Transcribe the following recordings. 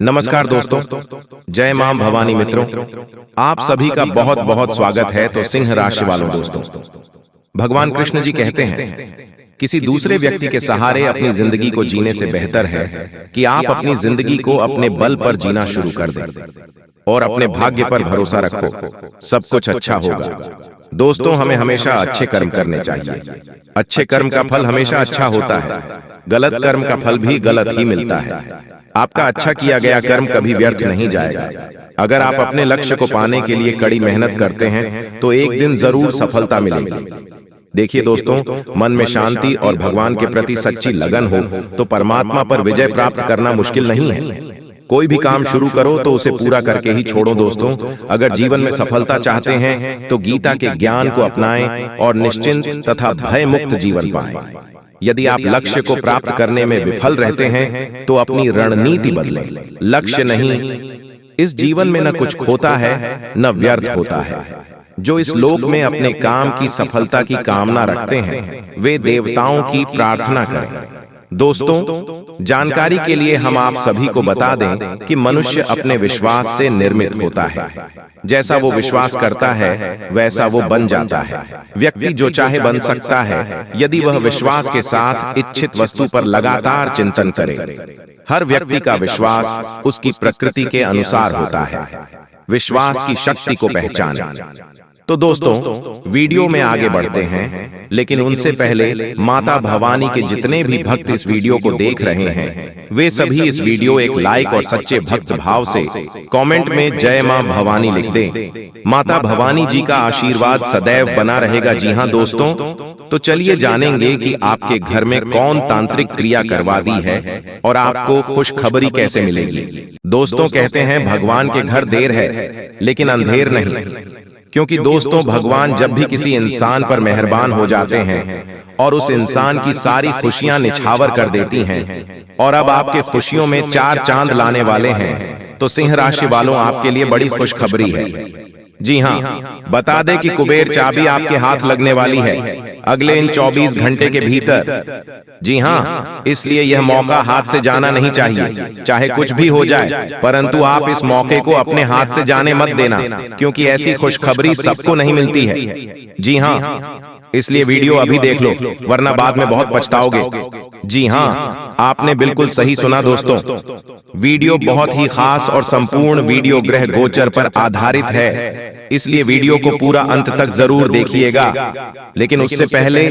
नमस्कार दोस्तों, जय मां भवानी मित्रों, आप सभी का बहुत बहुत स्वागत है। तो सिंह राशि वालों दोस्तों, भगवान कृष्ण जी कहते हैं किसी दूसरे व्यक्ति के सहारे अपनी जिंदगी को जीने से बेहतर है कि आप अपनी जिंदगी को अपने बल पर जीना शुरू कर दें और अपने भाग्य पर भरोसा रखो, सब कुछ अच्छा होगा। दोस्तों, हमें हमेशा अच्छे कर्म करने चाहिए। अच्छे कर्म का फल हमेशा अच्छा होता है, गलत कर्म का फल भी गलत ही मिलता है। आपका अच्छा किया गया कर्म कभी व्यर्थ नहीं जाएगा। अगर आप अपने लक्ष्य को पाने के लिए कड़ी मेहनत करते हैं तो एक दिन जरूर सफलता मिलेगी। देखिए दोस्तों, मन में शांति और भगवान के प्रति सच्ची लगन हो तो परमात्मा पर विजय प्राप्त करना मुश्किल नहीं है। कोई भी काम शुरू करो तो उसे पूरा करके ही छोड़ो। दोस्तों, अगर जीवन में सफलता चाहते हैं तो गीता के ज्ञान को अपनाएं और निश्चिंत तथा भय मुक्त जीवन पाएं। यदि आप लक्ष्य को प्राप्त करने में विफल रहते हैं तो अपनी रणनीति बदलें। लक्ष्य नहीं, इस जीवन में न कुछ खोता है न व्यर्थ होता है। जो इस लोक में अपने काम की सफलता की कामना रखते हैं वे देवताओं की प्रार्थना करें। दोस्तों, जानकारी के लिए हम आप सभी को बता दें कि मनुष्य अपने विश्वास से निर्मित होता है। जैसा वो विश्वास करता है वैसा वो बन जाता है। व्यक्ति जो चाहे बन सकता है यदि वह विश्वास के साथ इच्छित वस्तु पर लगातार चिंतन करे। हर व्यक्ति का विश्वास उसकी प्रकृति के अनुसार होता है। विश्वास की शक्ति को पहचानें। तो दोस्तों, वीडियो में आगे बढ़ते हैं, लेकिन उनसे पहले माता भवानी के जितने भी भक्त इस वीडियो को देख रहे हैं वे सभी इस वीडियो एक लाइक और सच्चे भक्त भाव से कमेंट में जय मां भवानी लिख दें। माता भवानी जी का आशीर्वाद सदैव बना रहेगा। जी हां दोस्तों, तो चलिए जानेंगे कि आपके घर में कौन तांत्रिक क्रिया करवा दी है और आपको खुशखबरी कैसे मिलेगी। दोस्तों, कहते हैं भगवान के घर देर है लेकिन अंधेर नहीं, क्योंकि दोस्तों भगवान जब भी किसी इंसान पर मेहरबान हो जाते हैं और उस इंसान की सारी खुशियां निछावर कर देती हैं और अब आपके खुशियों में चार चांद लाने वाले हैं, तो सिंह राशि वालों आपके लिए बड़ी खुशखबरी है। जी हां, बता दें कि कुबेर चाबी आपके हाथ लगने वाली है अगले इन 24 घंटे के भीतर। जी हां, इसलिए यह मौका हाथ से जाना नहीं चाहिए, चाहे कुछ भी हो जाए, परंतु आप इस मौके को अपने हाथ से जाने मत देना, क्योंकि ऐसी खुशखबरी सबको नहीं मिलती है। जी हां, इसलिए वीडियो अभी देख लो, वरना बाद में बहुत पछताओगे। जी हां, आपने बिल्कुल सही सुना दोस्तों, वीडियो बहुत ही खास और संपूर्ण वीडियो ग्रह गोचर पर आधारित है, इसलिए वीडियो को पूरा अंत तक जरूर देखिएगा। लेकिन उससे पहले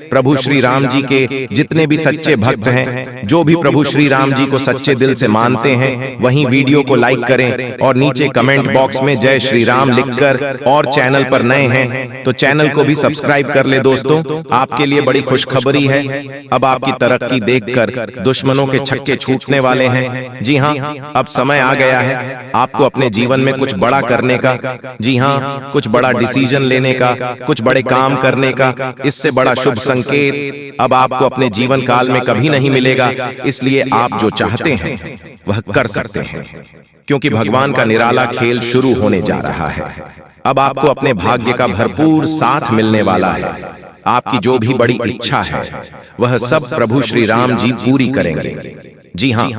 प्रभु श्री राम जी के जितने भी सच्चे भक्त हैं, जो भी प्रभु श्री राम जी को सच्चे दिल से मानते हैं, वहीं वीडियो को लाइक करें और नीचे कमेंट बॉक्स में जय श्री राम लिखकर, और चैनल पर नए हैं तो चैनल को भी सब्सक्राइब कर ले। दोस्तों, आपके लिए बड़ी खुशखबरी है, अब आपकी तरक्की देखकर दुश्मनों के छक्के छूटने वाले हैं। जी हां, अब समय आ गया है आपको अपने जीवन में कुछ बड़ा करने का। जी हां, कुछ बड़ा डिसीजन लेने का, कुछ बड़े काम करने का। इससे बड़ा शुभ संकेत अब आपको अपने जीवन काल में कभी नहीं मिलेगा, इसलिए आप जो चाहते हैं वह कर सकते हैं, क्योंकि भगवान का निराला खेल शुरू होने जा रहा है। अब आपको अपने भाग्य का भरपूर साथ मिलने वाला है। आपकी जो भी बड़ी इच्छा है वह सब प्रभु श्री राम जी पूरी करेंगे। जी हां,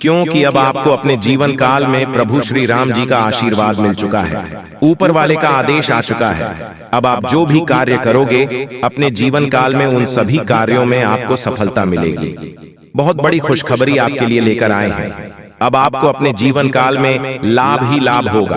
क्योंकि अब आपको अपने जीवन काल में प्रभु श्री राम जी का आशीर्वाद मिल चुका है, ऊपर वाले का आदेश आ चुका है। अब आप जो भी कार्य करोगे अपने जीवन काल में उन सभी कार्यों में आपको सफलता मिलेगी। बहुत बड़ी खुशखबरी आपके लिए लेकर आए हैं। अब आपको अपने जीवन काल में लाभ ही लाभ होगा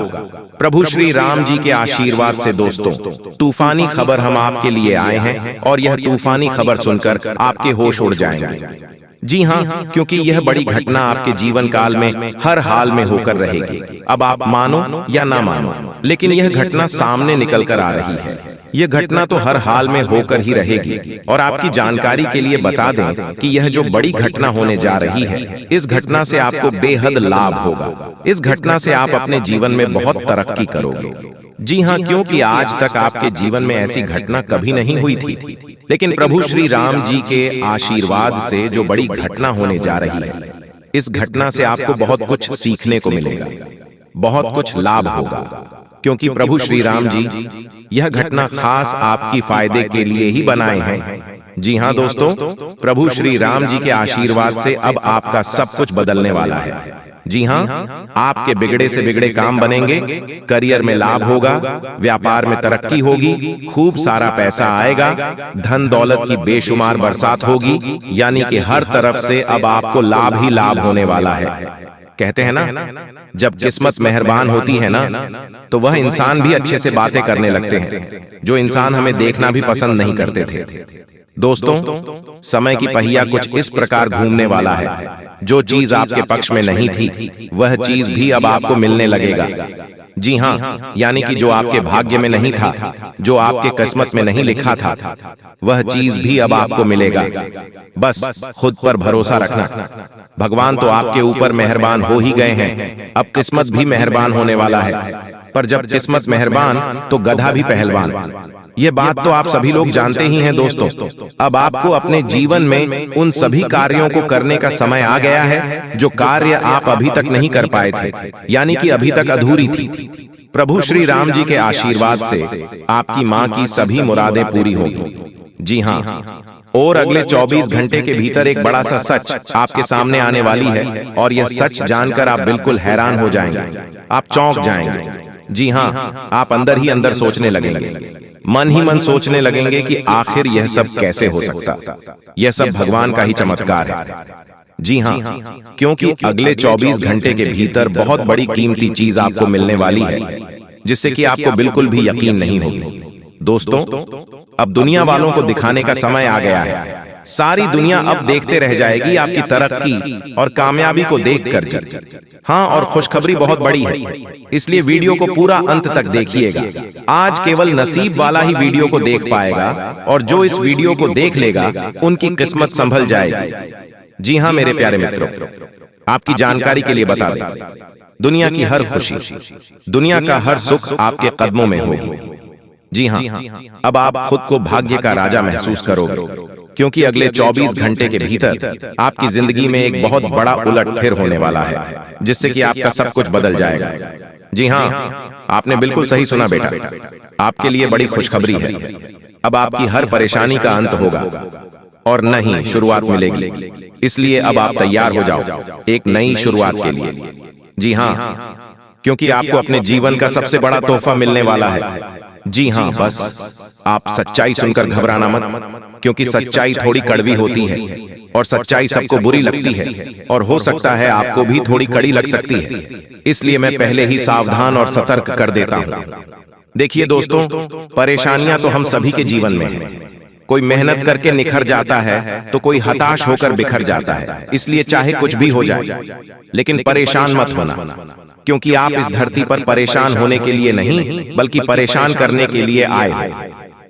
प्रभु श्री राम जी के आशीर्वाद से। दोस्तों, तूफानी खबर हम आपके लिए आए हैं और यह तूफानी खबर सुनकर आपके होश उड़ जाएंगे। जी हां, क्योंकि यह बड़ी घटना आपके जीवन काल में हर हाल में होकर रहेगी। अब आप मानो या ना मानो, लेकिन यह घटना सामने निकल कर आ रही है। यह घटना तो हर हाल में होकर ही रहेगी। और आपकी जानकारी के लिए बता दें कि यह जो बड़ी घटना होने जा रही है, इस घटना से आपको बेहद लाभ होगा। इस घटना से आप अपने जीवन में बहुत तरक्की करोगे। जी हां, क्योंकि आज तक आपके जीवन में ऐसी घटना कभी नहीं हुई थी, लेकिन प्रभु श्री राम जी के आशीर्वाद से जो बड़ी घटना होने जा रही है, इस घटना से आपको बहुत कुछ सीखने को मिलेगा, बहुत कुछ लाभ होगा, क्योंकि प्रभु श्री राम जी यह घटना खास आपकी फायदे के लिए ही बनाए हैं। जी हां दोस्तों, प्रभु श्री राम जी के आशीर्वाद से अब आपका सब कुछ बदलने वाला है। जी हाँ, आपके बिगड़े से बिगड़े काम बनेंगे, करियर में लाभ होगा, व्यापार में तरक्की होगी, खूब सारा पैसा आएगा, धन दौलत की बेशुमार बरसात होगी, यानी कि हर तरफ से अब आपको लाभ ही लाभ होने वाला है। कहते हैं ना, जब किस्मत मेहरबान होती है ना, तो वह इंसान भी अच्छे से बातें करने लगते हैं, जो इंसान हमें देखना भी पसंद नहीं करते थे। दोस्तों, समय की पहिया कुछ इस प्रकार घूमने वाला है, जो चीज आपके पक्ष में नहीं थी वह चीज भी अब आपको मिलने लगेगा। जी हाँ, यानी कि जो आपके भाग्य में नहीं था, जो आपके किस्मत में नहीं लिखा था, वह चीज भी अब आपको मिलेगा। बस खुद पर भरोसा रखना। भगवान तो आपके ऊपर मेहरबान हो ही गए हैं, अब किस्मत भी मेहरबान होने वाला है। पर जब किस्मत मेहरबान तो गधा भी पहलवान। ये बात तो आप सभी लोग जानते ही हैं दोस्तों। अब आपको अपने जीवन में उन सभी कार्यों को करने का समय आ गया है जो कार्य आप अभी तक नहीं कर पाए थे, यानी कि अभी तक अधूरी थी। प्रभु श्री राम जी के आशीर्वाद से आपकी माँ की सभी मुरादें पूरी होगी। जी हाँ, और अगले 24 घंटे के भीतर एक बड़ा सा सच आपके सामने आने वाली है, और यह सच जानकर आप बिल्कुल हैरान हो जाएंगे, आप चौंक जाएंगे। जी हाँ, आप अंदर ही अंदर सोचने लगेंगे, मन ही मन सोचने लगेंगे कि आखिर यह सब कैसे हो सकता, यह सब भगवान का ही चमत्कार है। जी हाँ, क्योंकि अगले 24 घंटे के भीतर बहुत बड़ी कीमती चीज आपको मिलने वाली है, जिससे कि आपको बिल्कुल भी यकीन नहीं होगी। दोस्तों, अब दुनिया वालों को दिखाने का समय आ गया है। सारी दुनिया अब देखते रह जाएगी आपकी तरक्की और कामयाबी को देखकर जी। हाँ, और खुशखबरी बहुत बड़ी है, इसलिए वीडियो को पूरा अंत तक देखिएगा। आज केवल नसीब वाला ही वीडियो को देख पाएगा, और जो इस वीडियो को देख लेगा उनकी किस्मत संभल जाएगी। जी हाँ मेरे प्यारे मित्रों, आपकी जानकारी के लिए बता दें, दुनिया की हर खुशी, दुनिया का हर सुख आपके कदमों में होगी। जी हाँ, अब आप खुद को भाग्य का राजा महसूस करोगे, क्योंकि अगले 24 घंटे के भीतर आपकी जिंदगी में एक बहुत बड़ा उलटफेर होने वाला है, जिससे कि आपका सब कुछ बदल जाएगा। जी हाँ, आपने बिल्कुल सही सुना बेटा, आपके लिए बड़ी खुशखबरी है। अब आपकी हर परेशानी का अंत होगा और नई शुरुआत मिलेगी, इसलिए अब आप तैयार हो जाओ एक नई शुरुआत के लिए। जी हाँ, क्योंकि आपको अपने जीवन का सबसे बड़ा तोहफा मिलने वाला है। जी हाँ, बस आप सच्चाई सुनकर घबराना मत, क्योंकि सच्चाई थोड़ी कड़वी होती है, और सच्चाई सबको बुरी लगती है, और हो सकता है आपको भी थोड़ी कड़ी लग सकती है, इसलिए मैं पहले ही सावधान और सतर्क कर देता हूँ। देखिए दोस्तों, परेशानियां तो हम सभी के जीवन में हैं। कोई मेहनत करके निखर जाता है तो कोई हताश होकर बिखर जाता है, इसलिए चाहे कुछ भी हो जाए, लेकिन परेशान मत होना, क्योंकि आप इस धरती पर परेशान होने के लिए नहीं, बल्कि परेशान करने के लिए आए।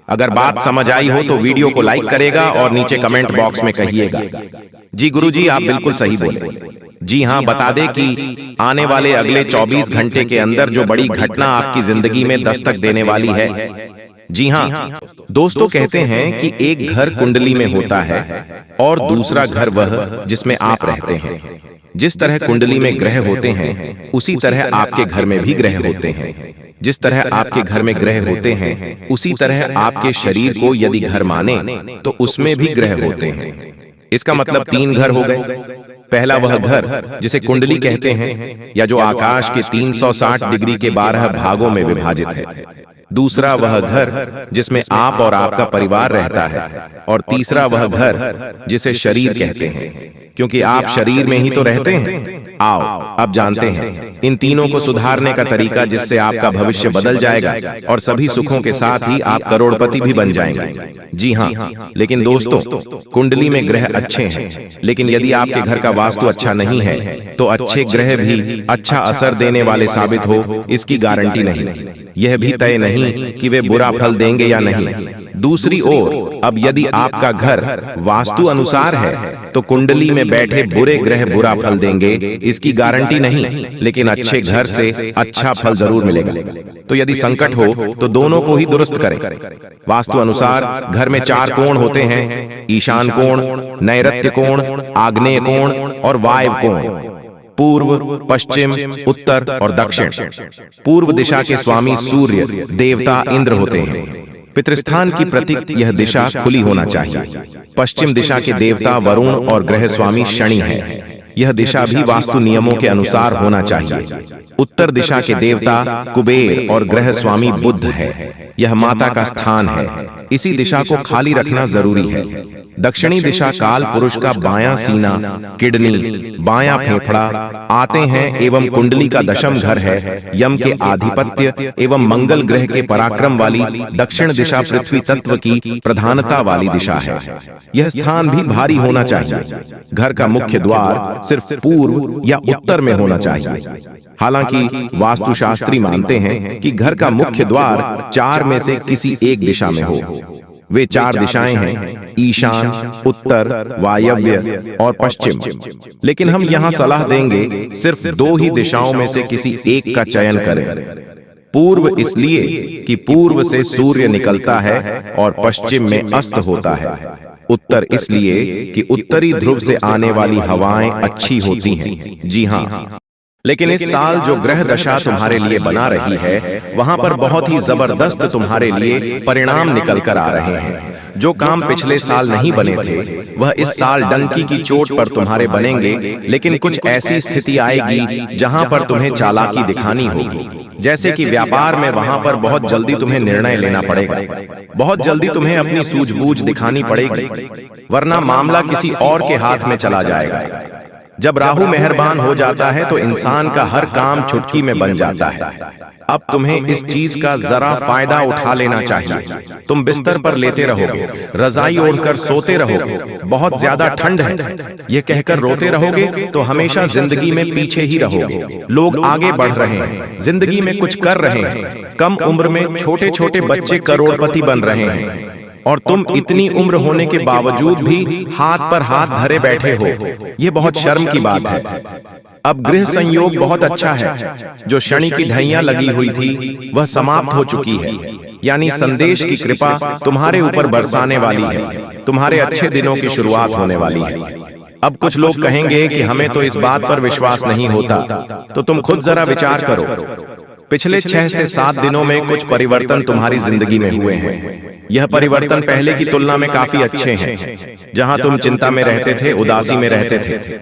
अगर बात समझ आई हो तो वीडियो को लाइक करेगा और नीचे कमेंट बॉक्स में कहिएगा, जी गुरुजी आप बिल्कुल सही बोले। जी हाँ, बता दें कि आने वाले अगले 24 घंटे के अंदर जो बड़ी घटना आपकी जिंदगी में दस्तक देने वाली है। जी हाँ दोस्तों, कहते हैं कि एक घर कुंडली में होता है और दूसरा घर वह जिसमें आप रहते हैं। जिस तरह कुंडली में ग्रह होते हैं, उसी तरह आपके घर में भी ग्रह होते हैं। जिस तरह आपके घर में ग्रह होते हैं, उसी तरह आपके शरीर को यदि घर माने तो उसमें भी ग्रह होते हैं। इसका मतलब 3 घर हो गए। पहला वह घर जिसे कुंडली कहते हैं, या जो आकाश के 360 डिग्री के 12 भागों में विभाजित है। दूसरा वह घर जिसमें आप और आपका परिवार रहता है, और तीसरा वह घर जिसे शरीर कहते हैं, क्योंकि आप शरीर में ही तो रहते हैं। आओ अब जानते हैं इन तीनों को सुधारने का तरीका, जिससे आपका भविष्य बदल जाएगा और सभी सुखों के साथ ही आप करोड़पति भी बन जाएंगे। जी हाँ, लेकिन दोस्तों, कुंडली में ग्रह अच्छे हैं, लेकिन यदि आपके घर का वास्तु अच्छा नहीं है तो अच्छे ग्रह भी अच्छा असर देने वाले साबित हो, इसकी गारंटी नहीं। यह भी तय नहीं कि वे बुरा फल देंगे या नहीं। दूसरी ओर, अब यदि आपका घर वास्तु अनुसार है तो कुंडली में बैठे बुरे ग्रह बुरा फल देंगे, इसकी गारंटी नहीं, लेकिन अच्छे घर से अच्छा फल जरूर मिलेगा। तो यदि संकट हो तो दोनों को ही दुरुस्त करें। वास्तु अनुसार घर में 4 कोण होते हैं: ईशान कोण, नैऋत्य कोण, आग्नेय कोण और वायव्य कोण। पूर्व, पश्चिम, उत्तर और दक्षिण। पूर्व दिशा के स्वामी सूर्य देवता इंद्र होते हैं। पितृस्थान की प्रतीक यह दिशा खुली होना चाहिए। पश्चिम दिशा के देवता वरुण और ग्रह स्वामी शनि हैं। यह दिशा भी वास्तु नियमों के अनुसार होना चाहिए। उत्तर दिशा के देवता कुबेर और ग्रह स्वामी बुध है। यह माता का स्थान है, इसी दिशा को खाली रखना जरूरी है। दक्षिणी दिशा काल पुरुष का बायां सीना, किडनी, बायां फेफड़ा आते हैं एवं कुंडली का दशम घर है। यम के आधिपत्य एवं मंगल ग्रह के पराक्रम वाली दक्षिण दिशा पृथ्वी तत्व की प्रधानता वाली दिशा है। यह स्थान भी भारी होना चाहिए। घर का मुख्य द्वार सिर्फ पूर्व या उत्तर में होना चाहिए। हालांकि वास्तुशास्त्री मानते हैं कि घर का मुख्य द्वार 4 में से किसी एक दिशा में हो। वे 4 दिशाएं हैं, ईशान, उत्तर, वायव्य और पश्चिम। लेकिन हम यहाँ सलाह देंगे सिर्फ 2 ही दिशाओं में से किसी एक का चयन करें। पूर्व इसलिए कि पूर्व से सूर्य निकलता है और पश्चिम में अस्त होता है। उत्तर इसलिए कि उत्तरी ध्रुव से आने वाली हवाएं अच्छी होती हैं। जी हाँ, लेकिन इस साल जो ग्रह दशा तुम्हारे लिए बना रही है, वहां पर बहुत ही जबरदस्त तुम्हारे लिए परिणाम निकल कर आ रहे हैं। जो काम पिछले साल नहीं बने थे, वह इस साल डंकी की चोट पर तुम्हारे बनेंगे। लेकिन कुछ ऐसी स्थिति आएगी जहां पर तुम्हें चालाकी दिखानी होगी। जैसे कि व्यापार में, वहां पर बहुत जल्दी तुम्हें निर्णय लेना पड़ेगा। बहुत जल्दी तुम्हें अपनी सूझबूझ दिखानी पड़ेगी, वरना मामला किसी और के हाथ में चला जाएगा। जब राहु मेहरबान हो जाता है तो इंसान का हर काम चुटकी में बन जाता है। अब तुम्हें इस चीज का जरा फायदा उठा लेना चाहिए। तुम बिस्तर पर लेटे रहोगे, रजाई ओढ़कर सोते रहोगे, बहुत ज्यादा ठंड है ये कहकर रोते रहोगे तो हमेशा जिंदगी में पीछे ही रहोगे। लोग आगे बढ़ रहे हैं, जिंदगी में कुछ कर रहे हैं। कम उम्र में छोटे छोटे बच्चे करोड़पति बन रहे हैं और तुम इतनी उम्र होने के बावजूद भी हाथ पर हाथ धरे बैठे हो। ये बहुत शर्म की बात है। अब गृह संयोग बहुत अच्छा है। जो शनि की ढैया लगी हुई थी वह समाप्त हो चुकी है। यानी संदेश की कृपा तुम्हारे ऊपर बरसाने वाली है। तुम्हारे अच्छे दिनों की शुरुआत होने वाली है। अब कुछ लोग कहेंगे कि हमें तो इस बात पर विश्वास नहीं होता, तो तुम खुद जरा विचार करो। पिछले 6 से 7 दिनों में कुछ परिवर्तन तुम्हारी जिंदगी में हुए हैं। यह परिवर्तन पहले की तुलना में काफी अच्छे हैं। जहां तुम चिंता में रहते थे, उदासी में रहते थे,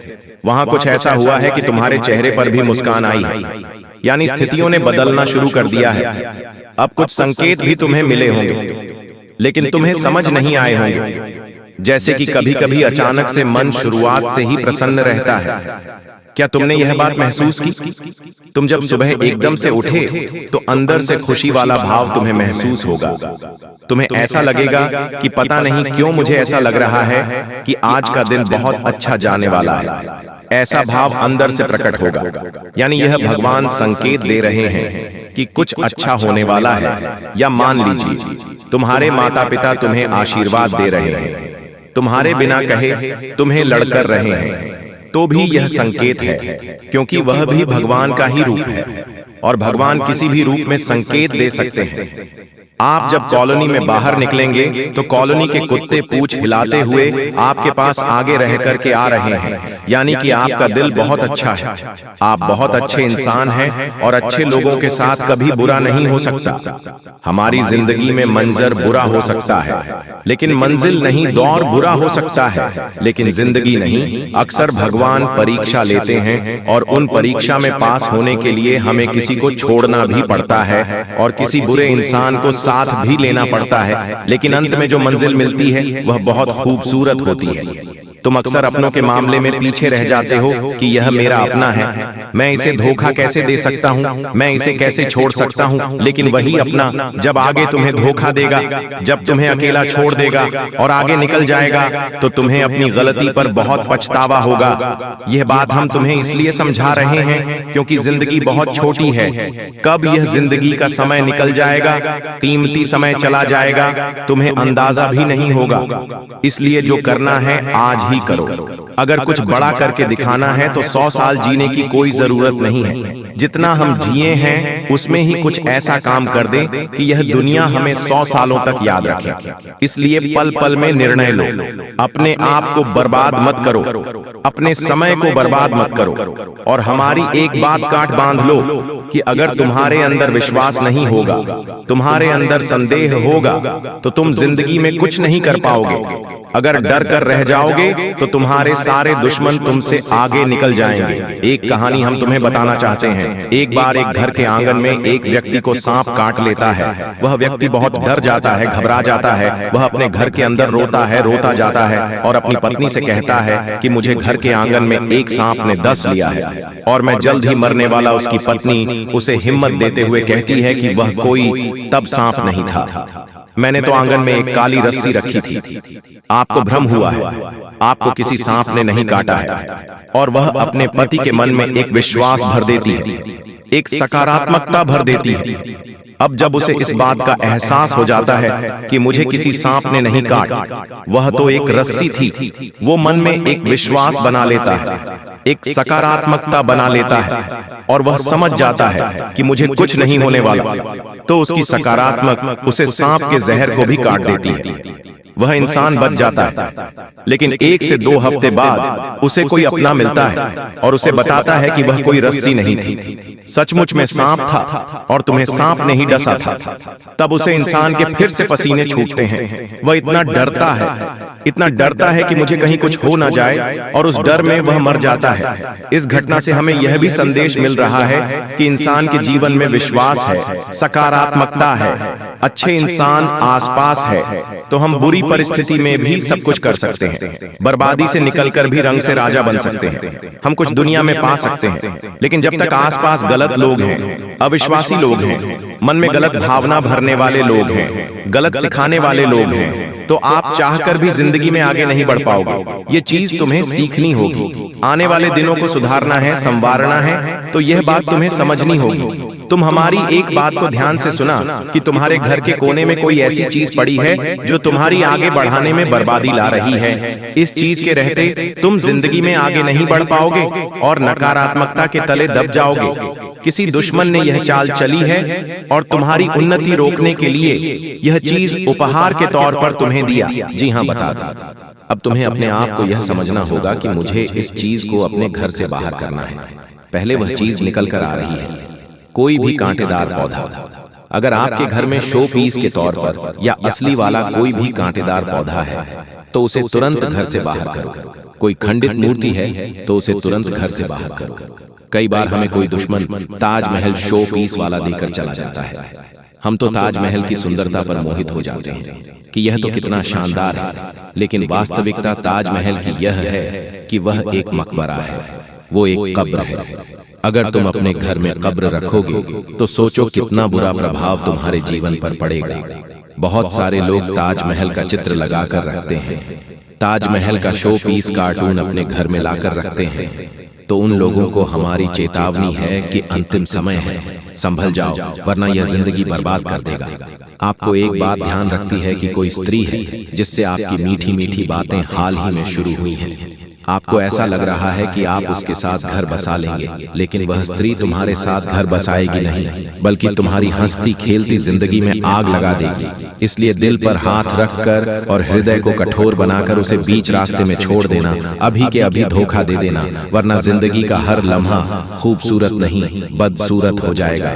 वहां कुछ ऐसा हुआ है कि तुम्हारे चेहरे पर भी मुस्कान आई है। यानी स्थितियों ने बदलना शुरू कर दिया है। अब कुछ संकेत भी तुम्हें मिले होंगे, लेकिन तुम्हें समझ नहीं आए होंगे। जैसे कि कभी कभी अचानक से मन शुरुआत से ही प्रसन्न रहता है। क्या तुमने यह बात महसूस की? तुम जब सुबह एकदम से उठे तो अंदर से खुशी वाला भाव तुम्हें महसूस होगा। तुम्हें ऐसा लगेगा कि पता नहीं क्यों मुझे ऐसा लग रहा है कि आज का दिन बहुत अच्छा जाने वाला है। ऐसा भाव अंदर से प्रकट होगा। यानी यह भगवान संकेत दे रहे हैं कि कुछ अच्छा होने वाला है। या मान लीजिए तुम्हारे माता पिता तुम्हें आशीर्वाद दे रहे हैं, तुम्हारे बिना कहे तुम्हें लड़कर रहे हैं, तो भी यह संकेत है, क्योंकि वह भी भगवान का ही रूप है और भगवान किसी भी रूप में संकेत दे सकते हैं। आप जब कॉलोनी में बाहर निकलेंगे तो कॉलोनी के कुत्ते पूंछ हिलाते हुए आपके पास आगे रह करके आ रहे हैं। यानी कि आपका दिल बहुत अच्छा है, आप बहुत अच्छे इंसान हैं और अच्छे लोगों के साथ कभी बुरा नहीं हो सकता। हमारी जिंदगी में मंजर बुरा हो सकता है, लेकिन मंजिल नहीं, दौर बुरा हो सकता है, लेकिन जिंदगी नहीं। अक्सर भगवान परीक्षा लेते हैं और उन परीक्षा में पास होने के लिए हमें किसी को छोड़ना भी पड़ता है और किसी बुरे इंसान को साथ भी लेना पड़ता है। लेकिन अंत में जो मंजिल मिलती है वह बहुत खूबसूरत होती है। तुम अक्सर अपनों के मामले में पीछे रह जाते हो कि यह मेरा अपना है, मैं इसे धोखा कैसे दे सकता हूँ, मैं इसे कैसे छोड़ सकता हूँ। लेकिन वही अपना जब आगे तुम्हें धोखा देगा, जब तुम्हें अकेला छोड़ देगा और आगे निकल जाएगा, तो तुम्हें अपनी गलती पर बहुत पछतावा होगा। यह बात हम तुम्हें इसलिए समझा रहे हैं क्योंकि जिंदगी बहुत छोटी है। कब यह जिंदगी का समय निकल जाएगा, कीमती समय चला जाएगा, तुम्हें अंदाजा भी नहीं होगा। इसलिए जो करना है आज ही करो। अगर कुछ बड़ा करके दिखाना है तो 100 साल जीने की कोई जरूरत नहीं है। जितना हम जिए हैं उसमें ही कुछ ऐसा काम कर दें कि यह दुनिया हमें 100 सालों तक याद रखे। इसलिए पल पल में निर्णय लो। अपने आप को बर्बाद मत करो, अपने समय को बर्बाद मत करो। और हमारी एक बात काट बांध लो कि अगर तुम्हारे अंदर विश्वास नहीं होगा, तुम्हारे अंदर संदेह होगा, तो तुम जिंदगी में कुछ नहीं कर पाओगे। अगर डर कर रह जाओगे तो तुम्हारे सारे दुश्मन तुमसे आगे निकल जाएंगे। एक कहानी हम तुम्हें बताना चाहते हैं। एक बार एक घर के आंगन में एक व्यक्ति को सांप काट लेता है। वह व्यक्ति बहुत डर जाता है, घबरा जाता है। वह अपने घर के अंदर रोता है, रोता जाता है और अपनी पत्नी से कहता है कि मुझे घर के आंगन में एक सांप ने डस लिया है और मैं जल्द ही मरने वाला। उसकी पत्नी उसे हिम्मत देते हुए कहती है कि वह कोई तब सांप नहीं था, मैंने तो आंगन में एक काली रस्सी रखी थी। आपको भ्रम हुआ है, आपको किसी सांप ने नहीं काटा है। और वह अपने पति के मन में एक विश्वास भर देती है, एक सकारात्मकता भर देती है। अब जब उसे इस बात का एहसास हो जाता है कि मुझे किसी सांप ने नहीं काटा, वह तो एक रस्सी थी, वो मन में एक विश्वास बना लेता है, एक सकारात्मकता बना लेता है और वह समझ जाता है कि मुझे कुछ नहीं होने वाला। तो उसकी सकारात्मक उसे सांप के जहर को भी काट देती है। वह इंसान बच जाता है। लेकिन 1 से 2 हफ्ते बाद उसे कोई अपना मिलता है और उसे बताता है कि वह कोई रस्सी नहीं थी, सचमुच में सांप था और तुम्हें सांप ने ही डसा था। तब उसे इंसान के फिर से पसीने छूटते हैं। वह इतना डरता है कि मुझे कहीं कुछ हो ना जाए और उस डर में वह मर जाता है। इस घटना से हमें यह भी संदेश मिल रहा है कि इंसान के जीवन में विश्वास है, सकारात्मकता है, अच्छे इंसान आसपास है तो हम बुरी परिस्थिति में भी सब कुछ कर सकते हैं। बर्बादी से निकलकर भी रंग से राजा बन सकते हैं। हम कुछ दुनिया में पा सकते हैं। लेकिन जब तक आसपास गलत लोग हैं, अविश्वासी लोग हैं, मन में गलत भावना भरने वाले लोग हैं, गलत सिखाने वाले लोग हैं, तो आप चाहकर भी जिंदगी में आगे नहीं बढ़ पाओगे। ये चीज तुम्हें सीखनी होगी। आने वाले दिनों को सुधारना है, संवारना है, तो यह बात तुम्हें समझनी होगी। तुम हमारी एक बात को ध्यान से सुना कि तुम्हारे घर के कोने में कोई ऐसी चीज पड़ी है जो तुम्हारी आगे बढ़ाने में बर्बादी ला रही है। इस चीज के रहते तुम जिंदगी में आगे नहीं बढ़ पाओगे और नकारात्मकता के तले दब जाओगे। किसी दुश्मन ने यह चाल चली है और तुम्हारी उन्नति रोकने के लिए यह चीज उपहार के तौर पर तुम्हें दिया। जी हाँ, बता दो। अब तुम्हें अपने आप को यह समझना होगा कि मुझे इस चीज को अपने घर से बाहर करना है। पहले वह चीज निकल कर आ रही है। कोई भी कांटेदार पौधा, अगर आपके घर में शो पीस के तौर पर या असली वाला कोई भी कांटेदार पौधा है तो उसे तुरंत घर से बाहर करो। कोई खंडित मूर्ति है तो उसे तुरंत घर से बाहर करो। कई बार हमें कोई दुश्मन ताजमहल शो पीस वाला देकर चला जाता है। हम तो ताजमहल की सुंदरता पर मोहित हो जाते हैं कि यह तो कितना शानदार है, लेकिन वास्तविकता ताजमहल की यह है कि वह एक मकबरा है, वो एक कब्र है। अगर तुम अपने घर में कब्र रखोगे तो सोचो कितना बुरा प्रभाव तुम्हारे जीवन पर पड़ेगा। बहुत सारे लोग ताजमहल का चित्र लगाकर रखते हैं, ताजमहल का शो पीस कार्टून अपने घर में लाकर रखते हैं। तो उन लोगों को हमारी चेतावनी है कि अंतिम समय है, संभल जाओ वरना यह जिंदगी बर्बाद कर देगा। आपको एक बात ध्यान रखती है कि कोई स्त्री है जिससे आपकी मीठी मीठी बातें हाल ही में शुरू हुई हैं। आपको ऐसा लग रहा है कि आप उसके साथ घर बसा लेंगे, लेकिन वह स्त्री तुम्हारे साथ घर बसाएगी नहीं, बल्कि तुम्हारी हंसती खेलती जिंदगी में आग लगा देगी। इसलिए दिल पर हाथ रखकर और हृदय को कठोर बनाकर उसे बीच रास्ते में छोड़ देना, अभी के अभी धोखा दे देना, वरना जिंदगी का हर लम्हा खूबसूरत नहीं बदसूरत हो जाएगा।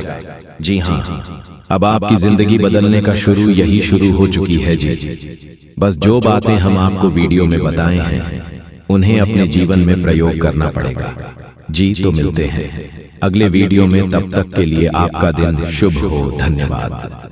जी हाँ, अब आपकी जिंदगी बदलने का यही शुरू हो चुकी है जी। बस जो बातें हम आपको वीडियो में बताए हैं उन्हें अपने जीवन में प्रयोग करना पड़ेगा। जी तो मिलते हैं अगले वीडियो में, तब तक के लिए आपका दिन शुभ हो। धन्यवाद।